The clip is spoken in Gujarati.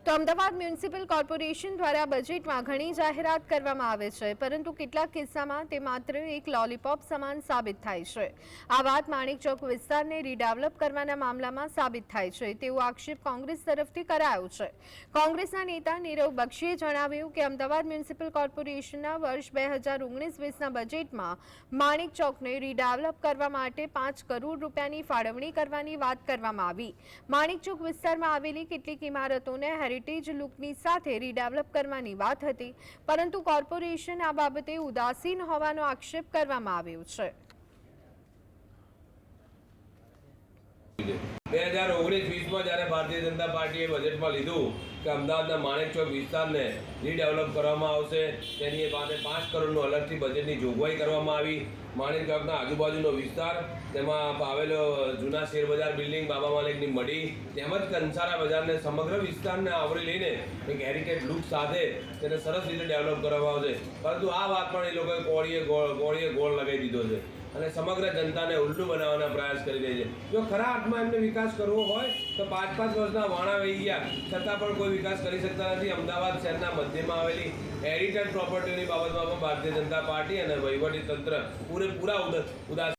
તો અમદાવાદ મ્યુનિસિપલ કોર્પોરેશન દ્વારા બજેટમાં ઘણી જાહેરાત કરવામાં આવે છે, પરંતુ કેટલાક કિસ્સામાં તે માત્ર એક લોલીપોપ સમાન સાબિત થાય છે। આ વાત માણેક ચોક વિસ્તારને રીડેવલપ કરવાના મામલામાં સાબિત થાય છે તેવો આક્ષેપ કોંગ્રેસ તરફથી કરાયો છે। કોંગ્રેસના નેતા નીરવ બક્ષીએ જણાવ્યું કે અમદાવાદ મ્યુનિસિપલ કોર્પોરેશનના વર્ષ 2019-20ના બજેટમાં માણેક ચોકને રીડેવલપ કરવા માટે 5 કરોડ રૂપિયાની ફાળવણી કરવાની વાત કરવામાં આવી। માણેક ચોક વિસ્તારમાં આવેલી કેટલીક ઇમારતોને હેરિટેજ લુકની સાથે રીડેવલપ કરવાની વાત હતી, પરંતુ કોર્પોરેશન આ બાબતે ઉદાસીન હોવાનો આક્ષેપ કરવામાં આવ્યો છે। 2019-20માં જ્યારે ભારતીય જનતા પાર્ટીએ બજેટમાં લીધું કે અમદાવાદના માણેક ચોક વિસ્તારને રીડેવલપ કરવામાં આવશે, તેની માટે 5 કરોડનું અલગથી બજેટની જોગવાઈ કરવામાં આવી। માણેક ચોકના આજુબાજુનો વિસ્તાર, તેમાં આવેલો જૂના શેરબજાર બિલ્ડિંગ, બાબા માલિકની મઢી તેમજ કંસારા બજારને સમગ્ર વિસ્તારને આવરી લઈને એક હેરિટેજ લુક સાથે તેને સરસ રીતે ડેવલપ કરવામાં આવશે, પરંતુ આ વાત પણ એ લોકોએ ગોળીએ ગોળ લગાવી દીધો છે અને સમગ્ર જનતાને ઉલ્લુ બનાવવાના પ્રયાસ કરી રહી છે। જો ખરા અર્થમાં એમને વિકાસ કરવો હોય તો 5-5 વર્ષના વાણા વહી ગયા છતાં પણ કોઈ વિકાસ કરી શકતા નથી। અમદાવાદ શહેરના મધ્યમાં આવેલી હેરિટેજ પ્રોપર્ટીની બાબતમાં પણ ભારતીય જનતા પાર્ટી અને વહીવટી તંત્ર પૂરેપૂરા ઉદાસ